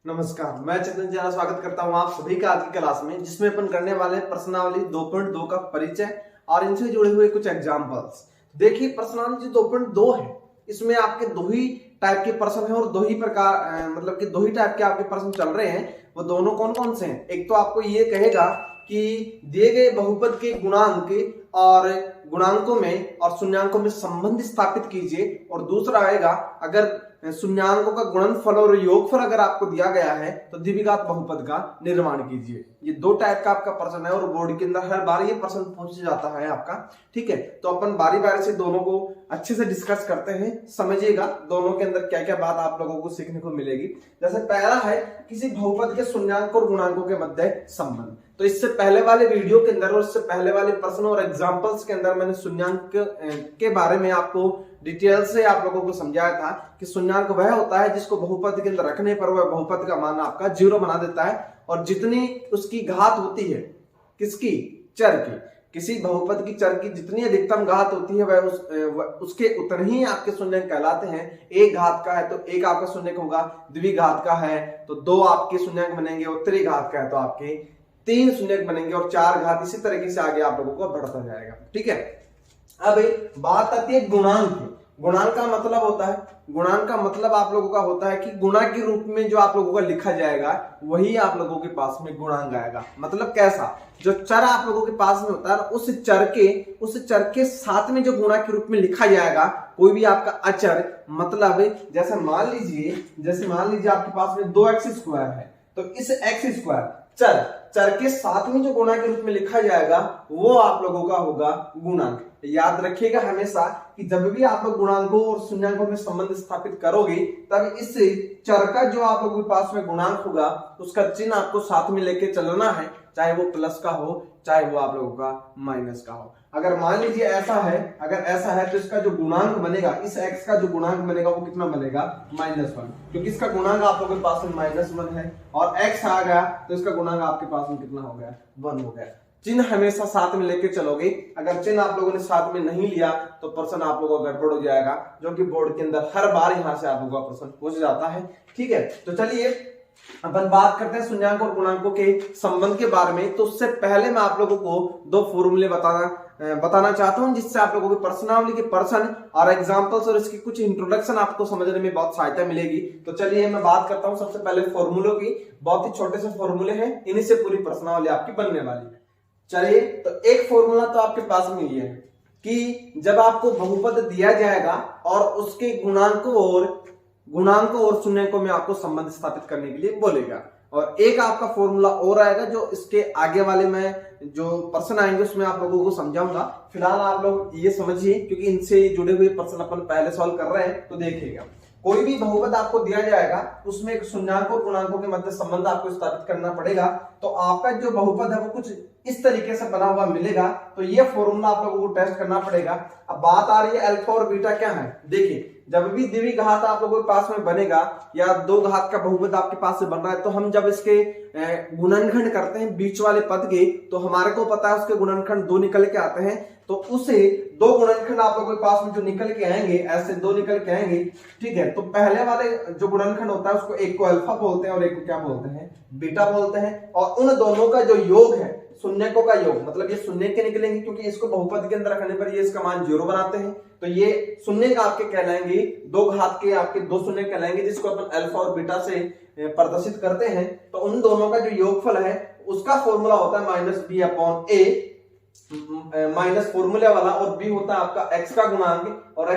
नमस्कार, मैं चेतन जैन स्वागत करता हूं आप सभी का आज की क्लास में, जिसमें अपन करने वाले हैं प्रश्नावली 2.2 का परिचय और इनसे जुड़े हुए कुछ एग्जांपल्स। देखिए, प्रश्नावली जो 2.2 है, इसमें आपके दो ही टाइप के प्रश्न हैं और दो ही प्रकार मतलब कि दो ही टाइप के आपके प्रश्न चल रहे हैं। वो दोनों कौन कौन से हैं? एक तो आपको ये कहेगा कि दिए गए बहुपद के गुणांक और गुणांकों में और शून्यांकों में संबंध स्थापित कीजिए, और दूसरा आएगा अगर शून्यांकों का गुणनफल और योगफल अगर आपको दिया गया है तो द्विघात बहुपद का निर्माण कीजिए। ये दो टाइप का आपका प्रश्न है और बोर्ड के अंदर हर बार ये प्रश्न पूछ जाता है आपका। ठीक है, तो अपन बारी बारी से दोनों को अच्छे से डिस्कस करते हैं, समझिएगा दोनों के अंदर क्या क्या बात आप लोगों को सीखने को मिलेगी। जैसे पहला है किसी बहुपद के शून्यांक और गुणांकों के मध्य संबंध। तो इससे पहले वाले वीडियो के अंदर और इससे पहले वाले प्रश्न और एग्जाम्पल्स के अंदर मैंने शून्यांक के बारे में आपको डिटेल से आप लोगों को समझाया था कि शून्यांक वह होता है जिसको बहुपद के अंदर रखने पर वह बहुपद का मान आपका 0 बना देता है, और जितनी उसकी घात होती है किसकी, चर की, किसी बहुपद की चर की जितनी अधिकतम घात होती है वह उसके उतने ही आपके शून्यांक कहलाते हैं। एक घात का है तो एक आपका शून्यांक होगा, द्विघात का है तो 2 आपके शून्यांक बनेंगे, और त्रिघात का है तो आपके 3 शून्यांक बनेंगे, और 4 घात, इसी तरीके से आगे आप लोगों को बढ़ता जाएगा। ठीक है, अब बात आती है गुणांक की। गुणांक का मतलब होता है, गुणांक का मतलब आप लोगों का होता है कि गुणा के रूप में जो आप लोगों का लिखा जाएगा वही आप लोगों के पास में गुणांक आएगा। मतलब कैसा, जो चर आप लोगों के पास में होता है उस चर के साथ में जो गुणा के रूप में लिखा जाएगा कोई भी आपका अचर, मतलब जैसे मान लीजिए आपके पास में 2x² है, तो इस x² चर के साथ में जो गुणा के रूप में लिखा जाएगा वो आप लोगों का होगा गुणांक। याद रखिएगा हमेशा कि जब भी आप लोग गुणांकों और शून्यांकों में संबंध स्थापित करोगे तब इस चर का जो आप लोगों के पास में गुणांक होगा उसका चिन्ह आपको साथ में लेके चलना है, चाहे वो प्लस का हो चाहे वो आप लोगों का माइनस का हो। अगर मान लीजिए ऐसा है तो इसका जो गुणांक बनेगा, इस x का जो गुणांक बनेगा वो कितना बनेगा, -1, क्योंकि इसका गुणांक आप लोगों के पास में -1 है, और x आ गया तो इसका गुणांक आपके पास में कितना हो गया, 1 हो गया। चिन्ह हमेशा साथ में लेके चलोगे, अगर चिन्ह आप लोगों ने साथ में नहीं लिया तो प्रश्न आप लोगों का गड़बड़ हो जाएगा, जो कि बोर्ड के अंदर हर बार यहाँ से आप लोगों का प्रश्न पूछ जाता है। ठीक है, तो चलिए अपन बात करते हैं शून्यांक और गुणांकों के संबंध के बारे में। तो उससे पहले मैं आप लोगों को 2 फॉर्मूले बताना चाहता हूं, जिससे आप लोगों की प्रश्नावली के प्रश्न और एग्जांपल्स और इसकी कुछ इंट्रोडक्शन आपको समझने में बहुत सहायता मिलेगी। तो चलिए मैं बात करता हूं सबसे पहले फॉर्मूलों की। बहुत ही छोटे से फॉर्मूले हैं, इन्हीं से पूरी प्रश्नावली आपकी बनने वाली है। चलिए, तो एक फॉर्मूला तो आपके पास में ये है कि जब आपको बहुपद दिया जाएगा और उसके गुणांकों और शून्यांकों में आपको संबंध स्थापित करने के लिए बोलेगा, और एक आपका फॉर्मूला और आएगा जो इसके आगे वाले में जो प्रश्न आएंगे उसमें आप लोगों को समझाऊंगा। फिलहाल आप लोग ये समझिए, क्योंकि इनसे जुड़े हुए प्रश्न अपन पहले सॉल्व कर रहे हैं। तो देखिएगा, कोई भी बहुपद आपको दिया जाएगा उसमें एक शून्यांकों और गुणांकों के मध्य संबंध आपको स्थापित करना पड़ेगा। तो आपका जो बहुपद है वो कुछ इस तरीके से बना हुआ मिलेगा, तो ये फॉर्मूला आप लोगों को टेस्ट करना पड़ेगा। अब बात आ रही है अल्फा और बीटा क्या है। देखिए, जब भी द्विघात आप लोगों के पास में बनेगा या 2 घात का बहुपद आपके पास से बन रहा है, तो हम जब इसके गुणनखंड करते हैं बीच वाले पद के, तो हमारे को पता है उसके गुणनखंड 2 निकल के आते हैं। तो उसे 2 गुणनखंड आप लोगों के पास में जो निकल के आएंगे, ऐसे 2 निकल के आएंगे। ठीक है, तो पहले वाले जो गुणनखंड होता है उसको एक को अल्फा बोलते हैं और एक को क्या बोलते हैं, बीटा बोलते हैं। और उन दोनों का जो योग है, शून्यकों का योग, मतलब ये शून्य के निकलेंगे क्योंकि इसको बहुपद के अंदर रखने पर ये इसका मान 0 बनाते हैं, तो ये शून्य का आपके कहलाएंगे, 2 घात के आपके 2 शून्य कहलाएंगे, जिसको अपन अल्फा और बीटा से प्रदर्शित करते हैं। तो उन दोनों का जो योगफल है उसका फॉर्मूला होता है -b/a, माइनस फॉर्मूले वाला, और b होता है आपका x का गुणांक और a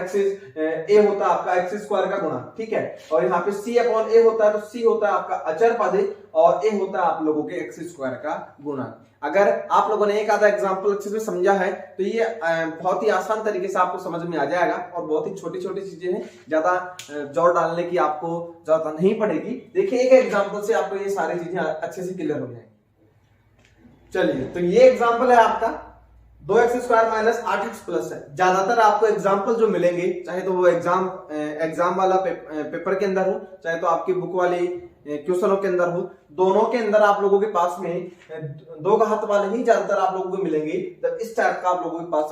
होता है आपका x² का गुणांक। ठीक है, और यहाँ पे c/a होता है, तो c होता है आपका अचर पद और a होता है आप लोगों के x² का गुणांक। अगर आप लोगों ने एक आधा एग्जांपल अच्छे से समझा है तो ये बहुत ही आसान तरीके से आपको समझ में आ जाएगा, और बहुत ही छोटी छोटी चीजें हैं, ज्यादा जोर डालने की आपको जरूरत नहीं पड़ेगी। देखिए, एक एग्जांपल से आपको ये सारी चीजें अच्छे से क्लियर हो जाएंगी। चलिए, तो ये एग्जांपल है आपका 2x² - 8x प्लस है। ज्यादातर आपको एग्जाम्पल जो मिलेंगे, चाहे तो वो एग्जाम वाला पेपर के अंदर हो, चाहे तो आपकी बुक वाली क्वेश्चनों के अंदर हो, दोनों के अंदर आप लोगों के पास में 2 घात वाले ही ज्यादातर आप लोगों को मिलेंगे। जब इस टाइप का आप लोगों के पास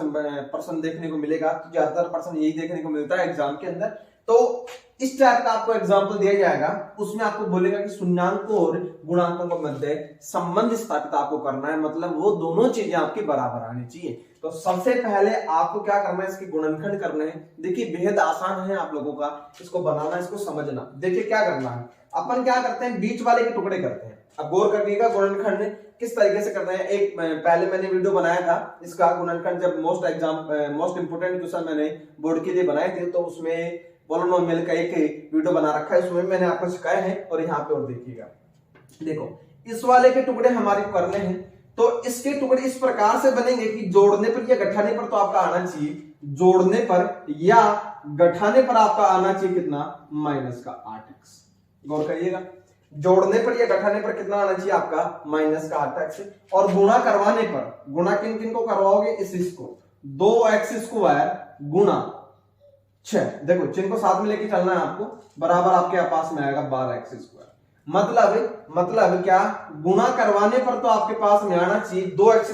प्रश्न देखने को मिलेगा तो ज्यादातर प्रश्न यही देखने को मिलता है एग्जाम के अंदर। तो इस टाइप का आपको एग्जांपल दिया जाएगा, उसमें आपको बोलेगा कि शून्याङ्कों और गुणांकों के मध्य संबंध स्थापित आपको करना है, मतलब वो दोनों चीजें आपकी बराबर आनी चाहिए। तो सबसे पहले आपको क्या करना है, इसके गुणनखंड करने हैं। देखिए बेहद आसान है आप लोगों का इसको बनाना, इसको समझना। देखिए क्या करना है, अपन क्या करते हैं, बीच वाले के टुकड़े करते हैं। अब गौर करिएगा गुणनखंड किस तरीके से करते हैं। एक पहले मैंने वीडियो बनाया था इसका गुणनखंड, जब मोस्ट इंपोर्टेंट क्वेश्चन मैंने बोर्ड के लिए बनाए थे, तो उसमें पॉलिनोमियल का एक वीडियो बना रखा है, उसमें मैंने आपको सिखाया है। और यहाँ पे और देखिएगा, देखो इस वाले के टुकड़े हमारे करने हैं, तो इसके टुकड़े इस प्रकार से बनेंगे कि जोड़ने पर या गठाने पर तो आपका आना चाहिए, जोड़ने पर या गठाने पर आपका आना चाहिए कितना, माइनस का 8x। गौर करिएगा, जोड़ने पर या गठाने पर कितना आना चाहिए आपका, माइनस का 8x। और गुणा करवाने पर, गुणा किन किन को करवाओगे, इसको 2x² गुणा 6, देखो चिन्ह को साथ में लेके चलना है आपको, बराबर आपके पास में आएगा 12x²। मतलब क्या, गुणा करवाने पर तो आपके पास में आना चाहिए 2x²,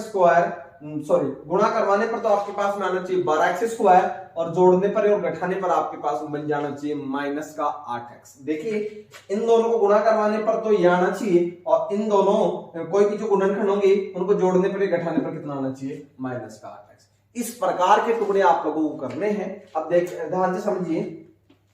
सॉरी गुणा करवाने पर तो आपके पास में आना चाहिए 12x², और जोड़ने पर और घटाने पर आपके पास में बन जाना चाहिए माइनस का 8x। देखिए इन दोनों को गुणा करवाने पर तो ये आना चाहिए, और इन दोनों कोई भी जो गुणनखंड होंगे उनको जोड़ने पर या घटाने पर कितना आना चाहिए, माइनस का 8x। इस प्रकार के टुकड़े आप लोगों को करने हैं। अब देख ध्यान से समझिए,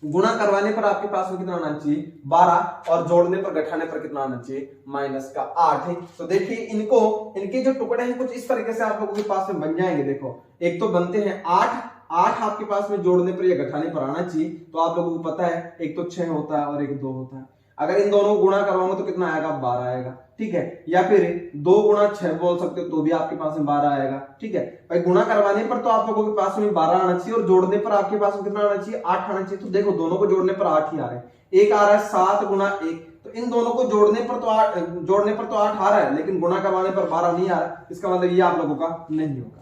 गुणा करवाने पर आपके पास में कितना आना चाहिए, 12, और जोड़ने पर घटाने पर कितना आना चाहिए, माइनस का 8 है। तो देखिए इनके जो टुकड़े हैं कुछ इस तरीके से आप लोगों के पास में बन जाएंगे। देखो एक तो बनते हैं 8 आपके पास में जोड़ने पर या घटाने पर आना चाहिए, तो आप लोगों को पता है एक तो 6 होता है और एक 2 होता है। अगर इन दोनों को गुणा करवाऊंगा तो कितना आएगा, 12 आएगा, ठीक है। या फिर 2 गुणा 6 बोल सकते हो, तो भी आपके पास में 12 आएगा, ठीक है भाई। गुणा करवाने पर तो आप लोगों के पास में 12 आना चाहिए, और जोड़ने पर आपके पास में कितना आना चाहिए, 8 आना चाहिए। तो देखो दोनों को जोड़ने पर 8 ही आ रहे हैं, एक आ रहा है 7 गुणा 1, तो इन दोनों को जोड़ने पर तो 8 आ रहा है, लेकिन गुणा करवाने पर 12 नहीं आ रहा। इसका मतलब ये आप लोगों का नहीं होगा।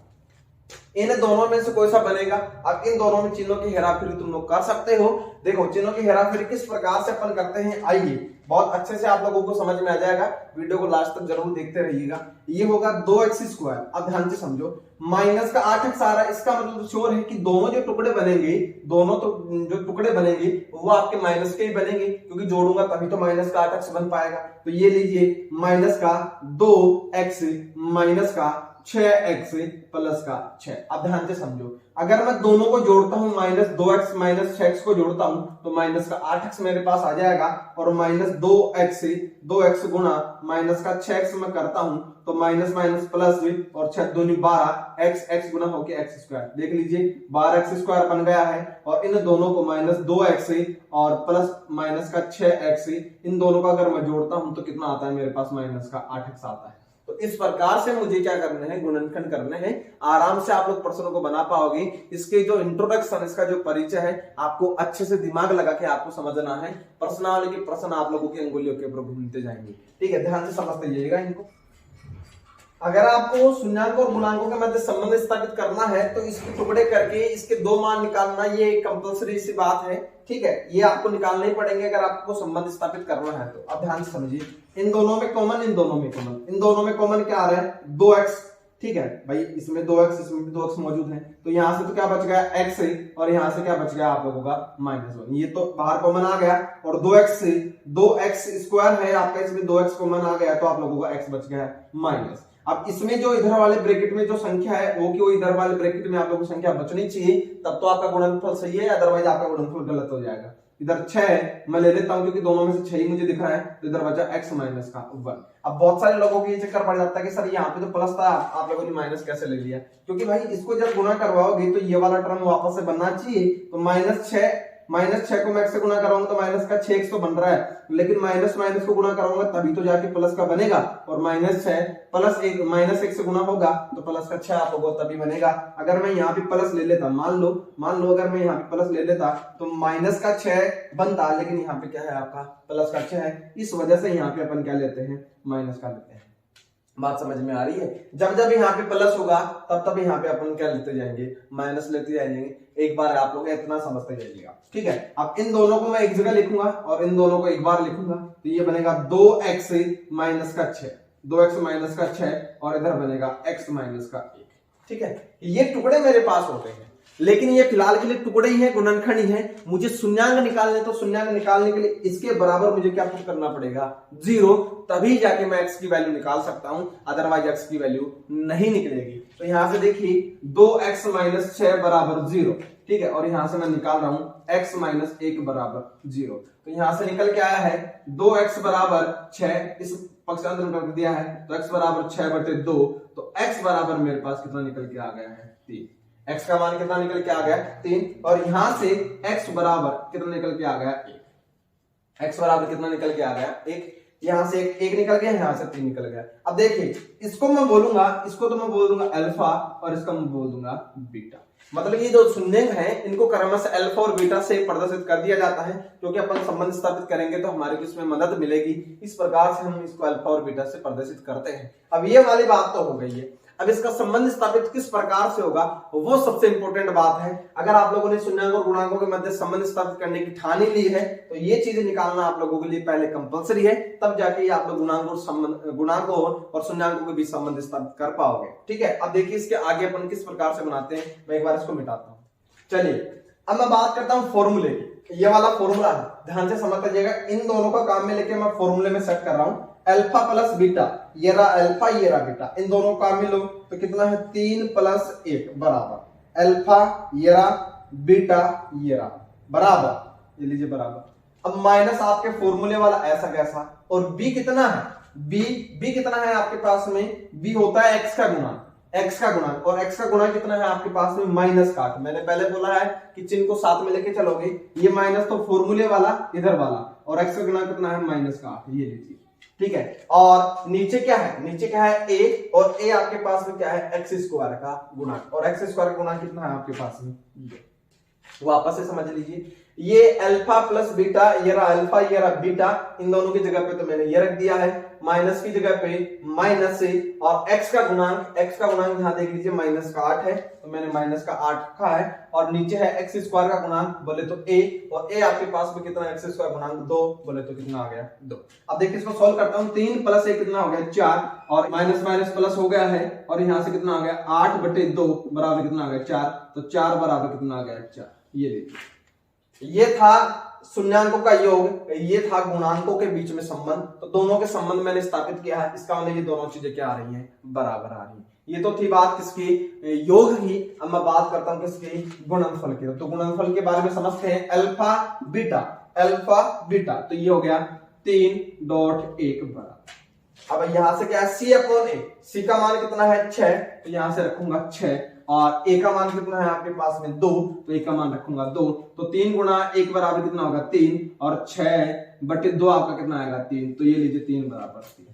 इन दोनों में से कोई सा बनेगा। अब इन दोनों में चिन्हों की हेराफेरी तुम लोग कर सकते हो। देखो चिन्हों की हेराफेरी किस प्रकार से अपन करते हैं, आइए बहुत अच्छे से आप लोगों को समझ में आ जाएगा, वीडियो को लास्ट तक जरूर देखते रहिएगा। ये होगा 2x²। अब ध्यान से समझो, माइनस का 8x आ रहा है, इसका मतलब श्योर है कि दोनों जो टुकड़े बनेंगे, दोनों तो जो टुकड़े बनेंगे वो आपके माइनस के ही बनेंगे, क्योंकि जोड़ूंगा तभी तो माइनस का 8x बन पाएगा। तो ये लीजिए माइनस का 2x माइनस का 6x प्लस का 6। अब ध्यान से समझो, अगर मैं दोनों को जोड़ता हूं, माइनस 2x माइनस 6x को जोड़ता हूं, तो माइनस का 8x मेरे पास आ जाएगा, और माइनस 2x गुणा माइनस का 6x मैं करता हूं, तो माइनस माइनस प्लस और 6 दूनी 12, x गुणा होके x²। देख लीजिए 12x² बन गया है, और इन दोनों को माइनस 2x और प्लस माइनस का 6x, इन दोनों का अगर मैं जोड़ता हूं तो कितना आता है मेरे पास, माइनस का 8x आता है। तो इस प्रकार से मुझे क्या करना है, गुणनखंड करने हैं। आराम से आप लोग प्रश्नों को बना पाओगे। इसके जो इंट्रोडक्शन, इसका जो परिचय है, आपको अच्छे से दिमाग लगा के आपको समझना है। प्रश्नावली के प्रश्न आप लोगों की अंगुलियों के ऊपर घूमते जाएंगे, ठीक है। ध्यान से समझते जाइएगा इनको। अगर आपको शून्याङ्क और गुणांकों के मध्य संबंध स्थापित करना है, तो इसके टुकड़े करके इसके 2 मान निकालना, ये कंपल्सरी सी बात है, ठीक है। ये आपको निकालने ही पड़ेंगे अगर आपको संबंध स्थापित करना है तो। अब ध्यान से समझिए, इन दोनों में कॉमन, इन दोनों में कॉमन क्या आ रहा है, 2x, ठीक है भाई। इसमें 2x, इसमें भी 2x मौजूद है, तो यहां से तो क्या बच गया, x, और यहां से क्या बच गया आप लोगों का, -1। ये तो बाहर कॉमन आ गया, और 2x² है आपका, इसमें 2x कॉमन आ गया, तो आप लोगों का x बच गया माइनस। अब इसमें जो इधर वाले ब्रैकेट में जो संख्या है, वो क्यों इधर वाले ब्रैकेट में आप लोगों को संख्या बचनी चाहिए, तब तो आपका गुणनफल सही है, अदरवाइज आपका गुणनफल गलत हो जाएगा। इधर 6 मैं ले लेता हूं, क्योंकि दोनों में से 6 ही मुझे दिख रहा है, तो इधर बचा x माइनस का 1। अब बहुत सारे लोगों को ये चक्कर पड़ जाता है कि सर यहाँ पे तो प्लस था, आप लोगों ने माइनस कैसे ले लिया, क्योंकि भाई इसको जब गुणा करवाओगे तो ये वाला टर्म वापस से बनना चाहिए। तो माइनस 6 को मैं x से गुणा कराऊंगा तो माइनस का 6x तो बन रहा है, लेकिन माइनस माइनस को गुणा कराऊंगा तभी तो जाके प्लस का बनेगा, और -6 प्लस 1 -1 से गुणा होगा तो प्लस का 6 आप लोगों तभी बनेगा। अगर मैं यहाँ पे प्लस ले लेता, मान लो अगर मैं यहाँ पे प्लस ले लेता तो माइनस का 6 बनता, लेकिन यहाँ पे क्या है आपका, प्लस का 6 है। इस वजह से यहाँ पे अपन क्या लेते हैं, माइनस का लेते हैं। बात समझ में आ रही है। जब जब यहाँ पे प्लस होगा तब यहाँ पे अपन क्या लेते जाएंगे, माइनस लेते जाएंगे। एक बार आप लोग इतना समझते जाइएगा, ठीक है। अब इन दोनों को मैं एक जगह लिखूंगा और इन दोनों को एक बार लिखूंगा, तो ये बनेगा 2x माइनस का 6, 2x माइनस का 6, और इधर बनेगा x माइनस का 1, ठीक है। ये टुकड़े मेरे पास होते हैं। लेकिन ये फिलहाल के लिए टुकड़े ही है, गुणनखंड ही है। मुझे शून्यांक निकालने, तो शून्यांक निकालने के लिए इसके बराबर मुझे क्या पुट करना पड़ेगा, 0, तभी जाके मैं x की वैल्यू निकाल सकता हूं, अदरवाइज x की वैल्यू नहीं निकलेगी। तो यहां से देखिए 2x - 6 बराबर 0, ठीक है, और यहां से मैं निकाल रहा हूं x - 1 बराबर 0। तो यहां से निकल के आया है 2x बराबर 6, इस पक्षांतर में कर दिया है, तो x बराबर 6/2, तो x बराबर मेरे पास कितना निकल के आ गया है, 3। x का मान कितना निकल के आ गया, 3, और यहां से x बराबर कितना निकल के आ गया, 1। x बराबर कितना निकल के आ गया, 1। यहां से एक निकल गया, यहां से 3 निकल गया। अब देखिए इसको मैं बोलूंगा, इसको तो मैं बोल दूंगा अल्फा, और इसका मैं बोल दूंगा बीटा। मतलब ये जो शून्यंक हैं इनको क्रमशः अल्फा और बीटा से प्रदर्शित कर दिया जाता है, क्योंकि अपन संबंध स्थापित करेंगे तो हमारे को इसमें मदद मिलेगी। इस प्रकार से हम इसको अल्फा और बीटा से प्रदर्शित करते हैं। अब ये वाली बात तो हो गई है। अब इसका संबंध स्थापित किस प्रकार से होगा, वो सबसे इंपॉर्टेंट बात है। अगर आप लोगों ने शून्यंक और गुणांकों के मध्य संबंध स्थापित करने की ठानी ली है, तो ये चीजें निकालना आप लोगों के लिए पहले कंपलसरी है, तब जाके आप लोग गुणांकों और शून्यंकों के बीच संबंध स्थापित कर पाओगे। ठीक है, अब देखिए इसके आगे अपन किस प्रकार से बनाते हैं, मैं एक बार इसको मिटाता हूं। चलिए अब मैं बात करता हूं फॉर्मूले की। ये वाला फॉर्मूला है, ध्यान से समझ लीजिएगा। इन दोनों का काम में लेके मैं फॉर्मूले में सेट कर रहा हूं, अल्फा प्लस बीटा, ये रहा अल्फा ये रहा बीटा, इन दोनों का मिलो तो कितना है, 3 + 1 बराबर अल्फा ये रहा, बीटा ये रहा, बराबर, ये लीजिए बराबर। अब माइनस आपके फॉर्मूले वाला ऐसा कैसा, और बी कितना है, बी कितना है आपके पास में, बी होता है x का गुणा, x का गुणा, और x का गुणा कितना है आपके पास में, -8। मैंने पहले बोला है कि चिन्ह को साथ में लेके चलोगे, ये माइनस तो फॉर्मूले वाला इधर वाला, और x का गुणा कितना है, -8, ये लीजिए, ठीक है। और नीचे क्या है, नीचे क्या है, a, और a आपके पास में क्या है, x² का गुणा, और x² का गुणा कितना है आपके पास में, वापस से समझ लीजिए। ये अल्फा प्लस बीटा, ये रहा अल्फा ये रहा बीटा, इन दोनों की जगह पे तो मैंने ये रख दिया है, माइनस की जगह पे माइनस से, और x का गुणांक यहां देख लीजिए -8 है, तो मैंने -8 रखा है, और नीचे है x² का गुणांक बोले तो a, और a आपके पास में कितना, x² गुणांक 2 बोले तो कितना आ गया, 2। अब देखिए इसको सॉल्व करता हूं, 3 + 1 कितना हो गया, 4, और माइनस माइनस प्लस हो गया है, और यहां से कितना आ गया, 8/2 बराबर कितना आ गया, 4, तो 4 बराबर कितना आ गया, 4। ये देखिए, ये था शून्यांकों का योग, ये था गुणांकों के बीच में संबंध, तो दोनों के संबंध मैंने स्थापित किया है। इसका मतलब ये दोनों चीजें क्या आ रही हैं, बराबर आ रही हैं। ये तो थी बात किसकी, योग की। अब मैं बात करता हूं किसकी, गुणनफल की। तो गुणनफल के बारे में समझते हैं, अल्फा बीटा, तो ये हो गया 3.1 बराबर। अब यहां से क्या है, c/a, c का मान कितना है, 6, तो यहां से रखूंगा 6, और a का मान कितना है आपके पास में, 2, तो a का मान रखूंगा 2, तो 3 × 1 बराबर कितना होगा, 3, और 6/2 आपका कितना आएगा, 3, तो ये लीजिए 3 बराबर 3।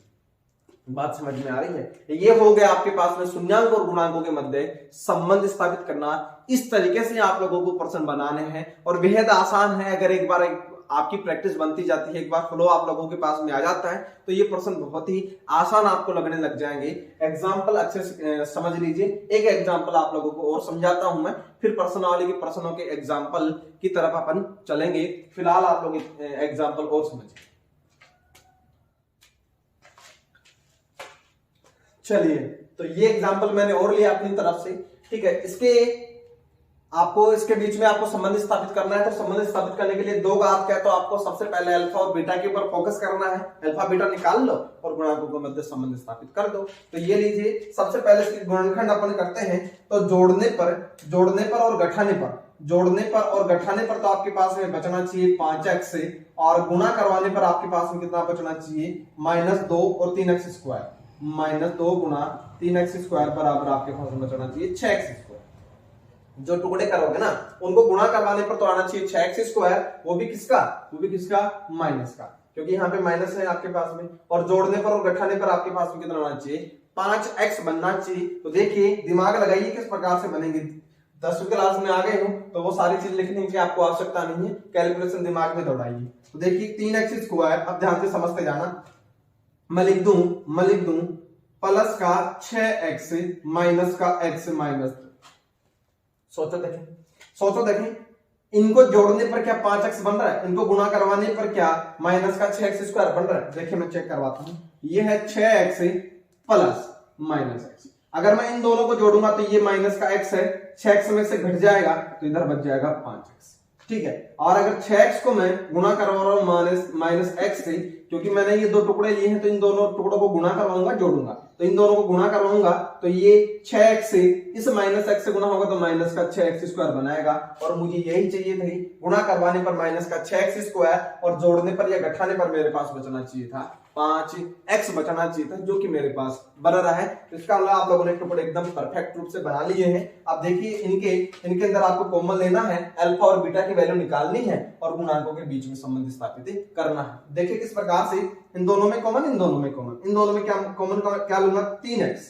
बात समझ में आ रही है। ये हो गया आपके पास में शून्यांक और गुणांकों के मध्य संबंध स्थापित करना। इस तरीके से आप लोगों को प्रश्न बनाने हैं, और बेहद आसान है। अगर एक बार आपकी प्रैक्टिस बनती जाती है, एक बार फ्लो आप लोगों के पास में आ जाता है, तो ये प्रश्न बहुत ही आसान आपको लगने लग जाएंगे। एग्जाम्पल अच्छे से समझ लीजिए। एक एग्जाम्पल आप लोगों को और समझाता हूं मैं, फिर प्रश्नावली के प्रश्नों के एग्जाम्पल की तरफ अपन चलेंगे। फिलहाल आप लोग एग्जाम्पल और समझिए। चलिए, तो ये एग्जाम्पल मैंने और लिया अपनी तरफ से, ठीक है। इसके बीच में आपको संबंध स्थापित करना है, तो संबंध स्थापित करने के लिए 2 घात का है, तो आपको सबसे पहले अल्फा और बीटा के ऊपर फोकस करना है। अल्फा बीटा निकाल लो और गुणांकों के मध्य संबंध स्थापित कर दो। तो ये लीजिए, सबसे पहले इसके गुणनखंड अपन करते हैं। तो जोड़ने पर और घटाने पर तो आपके पास में बचना चाहिए 5x से, और गुणा करवाने पर आपके पास में कितना बचना चाहिए, -2 और 3x², -2 × 3x² बराबर आपके पास में बचना चाहिए 6x²। जो टुकड़े करोगे ना, उनको गुणा करवाने पर तो आना चाहिए 6x², वो भी किसका, माइनस का, क्योंकि यहाँ पे माइनस है आपके पास में। और जोड़ने पर और घटाने पर आपके पास में कितना आना चाहिए, 5x बनना चाहिए। तो देखिए, दिमाग लगाइए किस प्रकार से बनेंगे। 10वीं क्लास में आ गए हो तो वो सारी चीज लिखने की आपको आवश्यकता नहीं है, कैलकुलेशन दिमाग में दौड़ाइए। तो देखिए 3x², अब ध्यान से समझते जाना। मैं लिख दूं प्लस का 6x माइनस का x -2। सोचो देखें, इनको जोड़ने पर क्या 5x बन रहा है, इनको गुणा करवाने पर क्या माइनस का 6x² बन रहा है। देखिए मैं चेक करवाता हूं, ये है 6x प्लस -x, अगर मैं इन दोनों को जोड़ूंगा तो ये माइनस का x है, 6x में से घट जाएगा तो इधर बच जाएगा 5x। ठीक है, और अगर 6x को मैं गुणा करवा रहा हूं माइनस x से, क्योंकि मैंने ये दो टुकड़े लिए हैं तो इन दोनों टुकड़ों को गुणा करवाऊंगा, जोड़ूंगा, तो इन दोनों को गुणा करवाऊंगा तो ये 6x से इस माइनस x से गुणा होगा तो माइनस का 6x स्क्वायर बनाएगा, और मुझे यही चाहिए थी। गुणा करवाने पर माइनस का 6x स्क्वायर और जोड़ने पर या घटाने पर मेरे पास बचना चाहिए था 5x बचना चाहिए था, जो कि मेरे पास बन रहा है। तो इसका मतलब आप लोगों ने टुकड़े एकदम परफेक्ट रूप से बना लिए हैं। अब देखिए इनके अंदर आपको कॉमन लेना है, अल्फा और बीटा की वैल्यू निकालनी है और गुणांकों के बीच में संबंध स्थापित करना है। देखिए किस प्रकार से, इन दोनों में कॉमन, इन दोनों में कॉमन, इन दोनों में क्या कॉमन, क्या लूंगा 3x।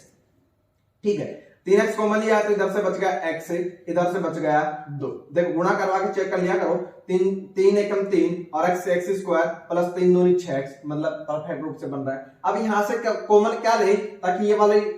ठीक है, 3x कॉमन लिया तो इधर से बच गया x, इधर से बच गया 2। देखो गुणा करवा के चेक कर लिया करो, 3 एकम 3 और x से x स्क्वायर प्लस 3 दूनी 6x, मतलब परफेक्ट रूप से बन रहा है। अब यहाँ से कॉमन क्या ले, ताकि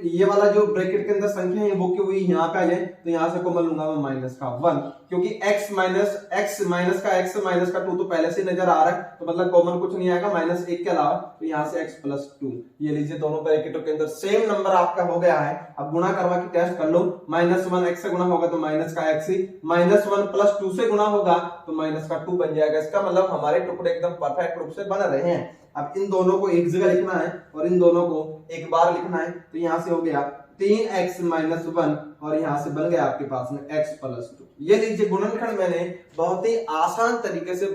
ये वाला जो ब्रैकेट के अंदर संख्या है वो की हुई यहाँ पे आ जाए, तो यहाँ से कॉमन लूंगा मैं माइनस का 1, क्योंकि x माइनस का 2 तो पहले से नजर आ रहा है, तो मतलब कॉमन कुछ नहीं आएगा माइनस 1 के अलावा, तो यहाँ से x प्लस 2। ये लीजिए दोनों ब्रैकेटों के अंदर सेम नंबर आपका हो गया है। अब गुणा करवा के टेस्ट कर लो, माइनस 1 x से गुणा होगा तो माइनस का x, माइनस 1 प्लस 2 से गुणा होगा तो माइनस का 2 बन जाएगा। इसका मतलब हमारे टुकड़े एकदम परफेक्ट रूप से बन रहे हैं। अब इन दोनों को एक जगह लिखना है और इन दोनों को एक बार लिखना है, तो यहां से हो गया 3x माइनस 1 और यहां से बन गया आपके पास में x प्लस 2। ये लीजिए गुणनखंड मैंने बहुत ही आसान तरीके से,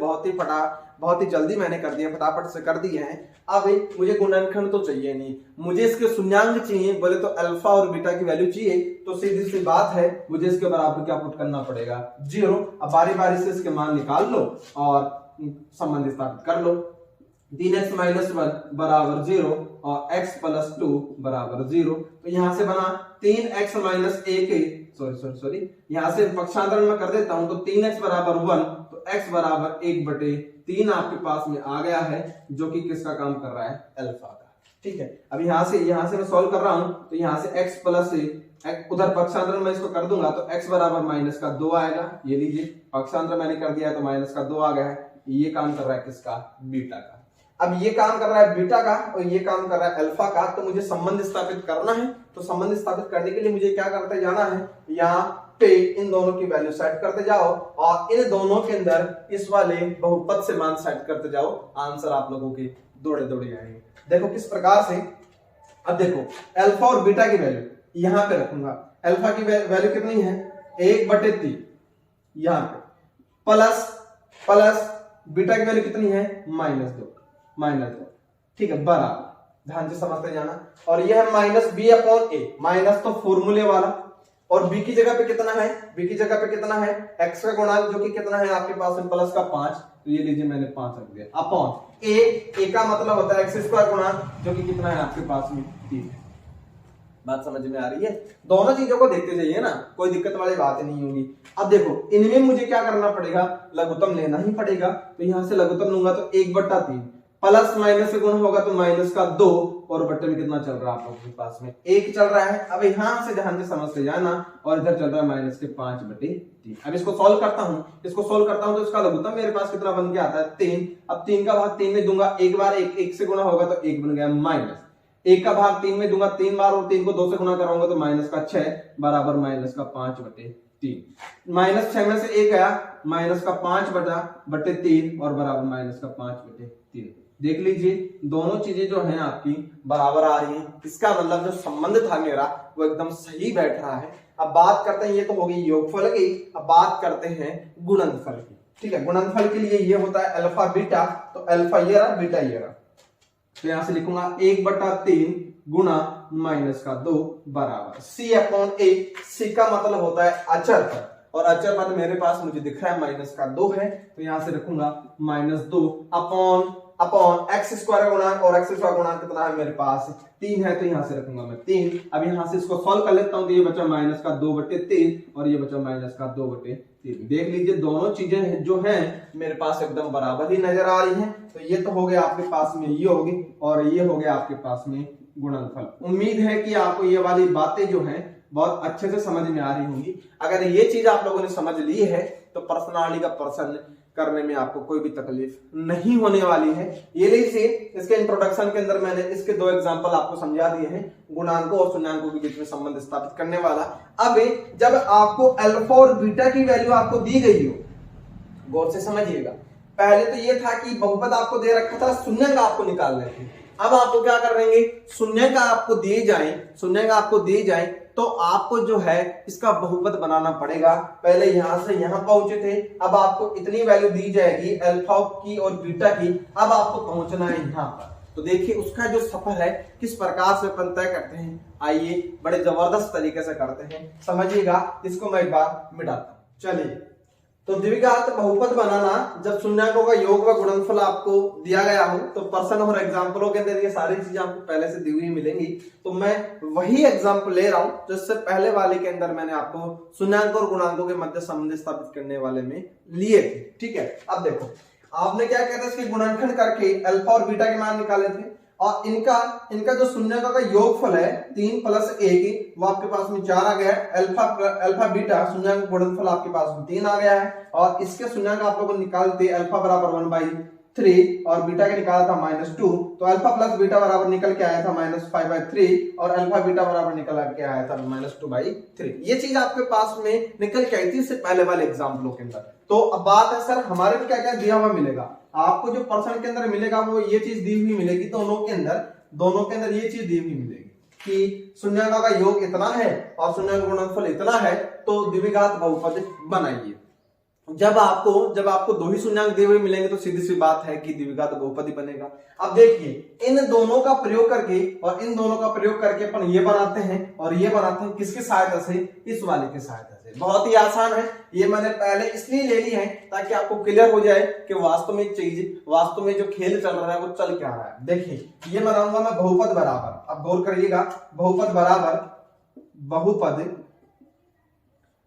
बहुत ही जल्दी मैंने कर दिया, फटाफट से कर दिए हैं। अब मुझे गुणनखंड तो चाहिए नहीं, मुझे इसके शून्यांक चाहिए। बोले तो अल्फा और बीटा की वैल्यू चाहिए, तो सीधी सी बात है मुझे इसके बराबर क्या पुट करना पड़ेगा 0। अब बारी बारी से इसके मान निकाल लो और संबंध स्थापित कर लो। 3x माइनस 1 बराबर 0 और x प्लस 2 बराबर 0। तो यहां से बना 3x माइनस 1, सॉरी यहां से पक्षांतरण में कर देता हूं, तो 3x बराबर 1 तो x बराबर 1/3 आपके पास में आ गया है, जो कि किसका काम कर रहा है, अल्फा का। ठीक है, अब यहां से मैं सॉल्व कर रहा हूं, तो यहां से x प्लस उधर पक्षांतरण में इसको कर दूंगा तो x बराबर माइनस का 2 आएगा। ये लीजिए पक्षांतर मैंने कर दिया तो माइनस का 2 आ गया है। ये काम कर रहा है किसका, बीटा का। अब ये काम कर रहा है बीटा का और ये काम कर रहा है अल्फा का, तो मुझे संबंध स्थापित करना है। तो संबंध स्थापित करने के लिए मुझे क्या करते जाना है, यहाँ पे इन दोनों की वैल्यू सेट करते जाओ और इन दोनों के अंदर इस वाले बहुपद से मान सेट करते जाओ। आंसर आप लोगों के दौड़े आएंगे। देखो किस प्रकार से, अब देखो अल्फा और बीटा की वैल्यू यहाँ पे रखूंगा। अल्फा की वैल्यू कितनी है, 1/3 यहाँ पे, प्लस बीटा की वैल्यू कितनी है, -2। ठीक है, बराबर, ध्यान से समझते जाना। और यह है माइनस b/a, माइनस तो फॉर्मूले वाला, और b की जगह पे कितना है, x का गुणांक जो कि कितना है आपके पास में प्लस का 5, तो ये लीजिए मैंने 5 रख दिया, अपॉन a का मतलब होता है x स्क्वायर गुणांक जो कि कितना है आपके पास में 3। बात समझ में आ रही है? दोनों चीजों को देखते जाइए ना, कोई दिक्कत वाली बात नहीं होगी। अब देखो इनमें मुझे क्या करना पड़ेगा, लघुत्तम लेना ही पड़ेगा। तो यहां से लघुत्तम लूंगा तो 1/3, प्लस माइनस से गुण होगा तो माइनस का 2, और बट्टे में कितना चल रहा है आप लोगों के पास में 1 चल रहा है। अब यहां से ध्यान से समझते जाना, और इधर चल रहा है माइनस के 5/3। अब इसको सॉल्व करता हूं, तो इसका लघुत्तम मेरे पास कितना बन के आता है 3। अब 3 का भाग 3 में दूंगा, एक बार 1 से गुणा होगा तो 1 बन गया माइनस। 1 का भाग 3 में दूंगा 3 बार, और 3 को 2 से गुणा कराऊंगा तो माइनस का 6 बराबर माइनस का 5/3। माइनस 6 में से 1 गया, माइनस का 5/3 और बराबर माइनस का 5/3। देख लीजिए दोनों चीजें जो हैं आपकी बराबर आ रही हैं। इसका मतलब जो संबंध था मेरा वो एकदम सही बैठ रहा है। अब बात करते हैं, ये तो होगी योगफल की, अब बात करते हैं गुणनफल की। ठीक है, गुणनफल के लिए ये होता है अल्फा बीटा, तो अल्फा ये रहा, बीटा ये रहा। तो यहां से लिखूंगा 1/3 गुणा माइनस का 2 बराबर c/a। c का मतलब होता है अचर पद, और अचर पद मेरे पास मुझे दिख रहा है माइनस का 2 है, तो यहां से रखूंगा -2 अपॉन x स्क्वायर का गुणांक, और x स्क्वायर गुणांक कितना है मेरे पास 3 है, तो यहां से रखूंगा मैं 3। अब यहां से इसको सॉल्व कर लेता हूं, तो ये बचा माइनस का 2/3 और ये बचा माइनस का 2/3। देख लीजिए दोनों चीजें जो हैं मेरे पास एकदम बराबर ही नजर आ रही हैं। तो ये तो हो गया आपके पास में, ये होगी, और ये हो गया आपके पास में गुणनफल। उम्मीद है कि आपको ये वाली बातें जो हैं बहुत अच्छे से समझ में आ रही होंगी। अगर ये चीज आप लोगों ने समझ ली है तो प्रश्नावली का प्रश्न करने में आपको कोई भी तकलीफ नहीं होने वाली है। ये लीजिए, इसके इंट्रोडक्शन के अंदर मैंने इसके दो एग्जांपल आपको समझा दिए हैं, गुणांकों और शून्याङ्कों के बीच में संबंध स्थापित करने वाला। अब जब आपको अल्फा और बीटा की वैल्यू आपको दी गई हो, गौर से समझिएगा, पहले तो ये था कि बहुपद आपको दे रखा था, शून्याङ्क आपको निकालने थे। अब आपको क्या करेंगे, शून्याङ्क आपको दिए जाए तो आपको जो है इसका बहुपद बनाना पड़ेगा। पहले यहां से यहां पहुंचे थे, अब आपको इतनी वैल्यू दी जाएगी अल्फा की और बीटा की, अब आपको पहुंचना है यहां पर। तो देखिए उसका जो सफर है किस प्रकार से अपन तय करते हैं, आइए बड़े जबरदस्त तरीके से करते हैं, समझिएगा। इसको मैं एक बार मिटाता हूं। चलिए, तो द्विघात बहुपद बनाना, जब शून्याङ्कों का योग व गुणनफल आपको दिया गया हो, तो प्रश्न और एग्जाम्पलों के अंदर ये सारी चीजें आपको पहले से दी हुई मिलेंगी। तो मैं वही एग्जाम्पल ले रहा हूं जो इससे पहले वाले के अंदर मैंने आपको शून्याङ्क और गुणांकों के मध्य संबंध स्थापित करने वाले में लिए थे। ठीक है, अब देखो आपने क्या कहते हैं, इसके गुणनखंड करके अल्फा और बीटा के मान निकाले थे, और इनका जो शून्याङ्कों का योगफल है 3 + 1 वो आपके पास में 4 आ गया है। अल्फा बीटा शून्याङ्क गुणनफल आपके पास में 3 आ गया है, और इसके शून्याङ्क आप लोगों को निकालते अल्फा बराबर 1/3 और बीटा के निकाला था -2, तो अल्फा प्लस बीटा बराबर निकल के आया था -5/3 और अल्फा बीटा बराबर निकल के आया था -2/3। ये चीज आपके पास में निकल के आई थी इससे पहले वाले एग्जाम्पलों के अंदर। तो अब बात है सर हमारे में क्या क्या दिया हुआ मिलेगा, आपको जो प्रश्न के अंदर मिलेगा वो ये चीज दी हुई मिलेगी, दोनों के अंदर ये चीज दी हुई मिलेगी कि शून्याङ्कों का योग इतना है और शून्याङ्क गुणनफल इतना है, तो द्विघात बहुपद बनाइए। जब आपको दो ही शून्याङ्क दिए हुए मिलेंगे तो सीधी सी बात है कि द्विघात बहुपद ही बनेगा। अब देखिए इन दोनों का प्रयोग करके और इन दोनों का प्रयोग करके अपन ये बनाते हैं और ये बनाते हैं, किसकी सहायता से, इस वाले की सहायता से। बहुत ही आसान है, ये मैंने पहले इसलिए ले ली है ताकि आपको क्लियर हो जाए कि वास्तव में जो खेल चल रहा है वो चल क्या रहा है। देखिए ये बनाऊंगा मैं बहुपद बराबर, अब गौर करिएगा, बहुपद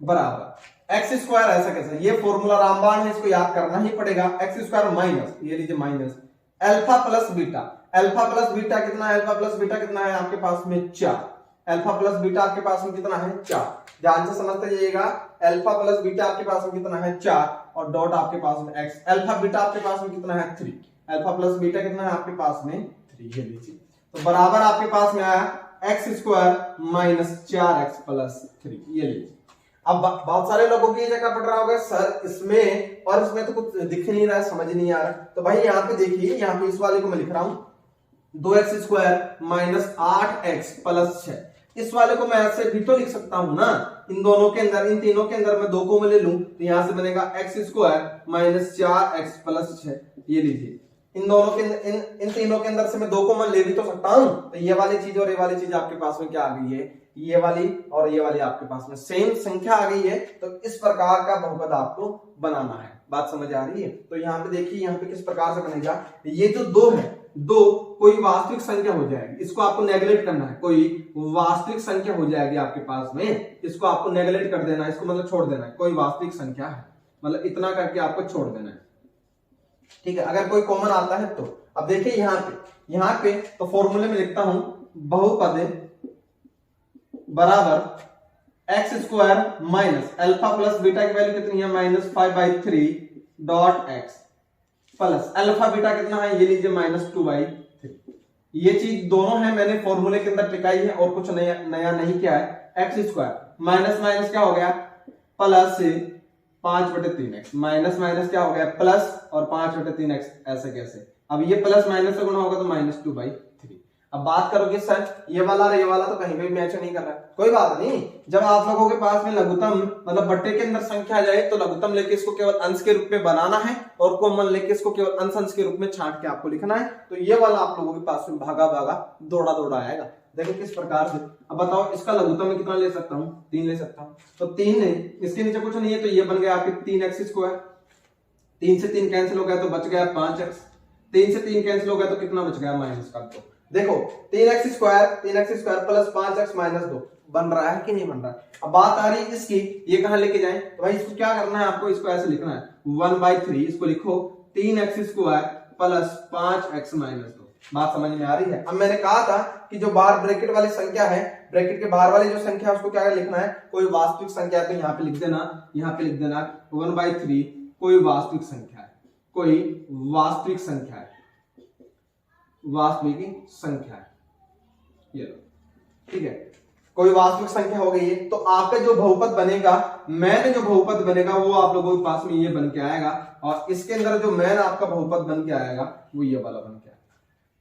बराबर x² ऐसा कैसे, ये फॉर्मूला रामबाण है, इसको याद करना ही पड़ेगा। x² माइनस, ये लीजिए minus alpha plus beta. Alpha plus beta कितना है, अल्फा प्लस बीटा कितना है आपके पास में 4। अल्फा प्लस बीटा आपके पास में कितना है 4, ध्यान से समझते जाइएगा। अल्फा प्लस बीटा आपके पास में कितना है 4 और डॉट आपके पास में x। अल्फा बीटा आपके पास में कितना है 3, अल्फा प्लस बीटा कितना है आपके पास में 3, ये लीजिए। तो बराबर आपके पास में आया x² - 4x + 3, ये लीजिए। अब बहुत सारे लोगों की जगह पढ़ रहा होगा सर इसमें और इसमें तो कुछ दिख नहीं रहा है, समझ नहीं आ रहा। तो भाई यहाँ पे देखिए, यहाँ पे इस वाले को मैं लिख रहा हूं 2x² - 8x + 6। इस वाले को मैं ऐसे भी तो लिख सकता हूं ना, इन तीनों के अंदर मैं 2 को मैं ले लूं तो यहां से बनेगा x² - 4x + 6, ये लीजिए। इन तीनों के अंदर से मैं 2 को मैं ले भी तो सकता हूं, तो ये वाली चीज और ये वाली चीज आपके पास में क्या आ गई है, ये वाली और ये वाली आपके पास में सेम संख्या आ गई है। तो इस प्रकार का बहुपद आपको बनाना है, बात समझ आ रही है। तो यहाँ पे देखिए, यहाँ पे किस प्रकार से बनेगा, ये जो 2 है, 2 कोई वास्तविक संख्या हो जाएगी, इसको आपको नेगलेक्ट करना है, कोई वास्तविक संख्या हो जाएगी आपके पास में, इसको आपको नेगलेक्ट कर देना है, इसको मतलब छोड़ देना है, कोई वास्तविक संख्या है मतलब इतना करके आपको छोड़ देना है। ठीक है, अगर कोई कॉमन आता है तो। अब देखिए यहाँ पे तो फॉर्मूले में लिखता हूं बहुपद बराबर x² minus alpha plus beta की वैल्यू कितनी है -5/3 dot x plus alpha beta कितना है, ये लीजिए -2/3। ये चीज दोनों है मैंने फॉर्मूले के अंदर टिकाई है और कुछ नया नहीं किया है। x² माइनस माइनस क्या हो गया प्लस 5/3x, माइनस क्या हो गया प्लस और 5/3x, ऐसे कैसे। अब ये प्लस माइनस से गुणा होगा तो -2/3। अब बात करोगे सर ये वाला और ये वाला तो कहीं भी मैच नहीं कर रहा है, कोई बात नहीं। जब आप लोगों के पास में लघुत्तम मतलब बट्टे के अंदर संख्या आ जाए तो लघुत्तम लेके इसको केवल अंश के रूप में बनाना है और कॉमन लेके इसको केवल अंश के रूप में छांट के आपको लिखना है। तो ये वाला आप लोगों के पास में भागा दौड़ा आएगा। देखो किस प्रकार से। अब बताओ इसका लघुत्तम में कितना ले सकता हूँ, 3 ले सकता हूँ। तो 3 है, इसके नीचे कुछ नहीं है, तो ये बन गया आपके 3x²। 3 से 3 कैंसिल हो गया तो बच गया 5x। 3 से 3 कैंसिल हो गया तो कितना बच गया माइनस का। तो देखो 3x² प्लस 5x - 2 बन रहा है कि नहीं बन रहा है। अब बात आ रही है इसकी, ये कहां लेके जाएं, तो भाई इसको क्या करना है आपको, इसको ऐसे लिखना है 1/3, इसको लिखो 3x² प्लस 5x - 2। बात समझ में आ रही है। अब मैंने कहा था कि जो बाहर ब्रैकेट वाली संख्या है, ब्रैकेट के बाहर वाली जो संख्या है उसको क्या लिखना है, कोई वास्तविक संख्या। तो यहाँ पे लिख देना 1/3 कोई वास्तविक संख्या है। कोई वास्तविक संख्या है, वास्तविक संख्या है, ये लो, ठीक है, कोई वास्तविक संख्या हो गई है, तो आपका जो बहुपद बनेगा, मैन जो बहुपद बनेगा वो आप लोगों के पास में ये बन के आएगा, और इसके अंदर जो मैन आपका बहुपद बन के आएगा वो ये वाला बन के आएगा।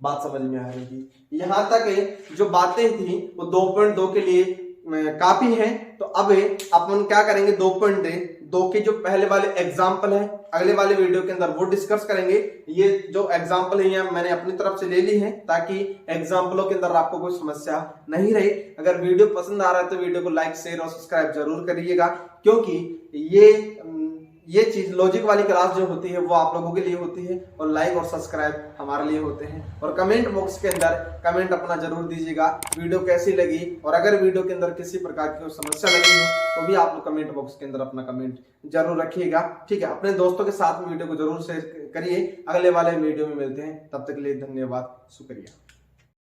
बात समझ में आ रही थी? यहां तक जो बातें थी वो 2.2 के लिए काफी है। तो अब अपन क्या करेंगे, 2.2 के जो पहले वाले एग्जाम्पल है अगले वाले वीडियो के अंदर वो डिस्कस करेंगे। ये जो एग्जाम्पल है ये मैंने अपनी तरफ से ले ली है ताकि एग्जाम्पलों के अंदर आपको कोई समस्या नहीं रही। अगर वीडियो पसंद आ रहा है तो वीडियो को लाइक शेयर और सब्सक्राइब जरूर करिएगा, क्योंकि ये चीज लॉजिक वाली क्लास जो होती है वो आप लोगों के लिए होती है और लाइक और सब्सक्राइब हमारे लिए होते हैं। और कमेंट बॉक्स के अंदर कमेंट अपना जरूर दीजिएगा वीडियो कैसी लगी, और अगर वीडियो के अंदर किसी प्रकार की कोई समस्या लगी हो तो भी आप लोग कमेंट बॉक्स के अंदर अपना कमेंट जरूर रखिएगा, ठीक है। अपने दोस्तों के साथ वीडियो को जरूर शेयर करिए। अगले वाले वीडियो में मिलते हैं, तब तक के लिए धन्यवाद, शुक्रिया।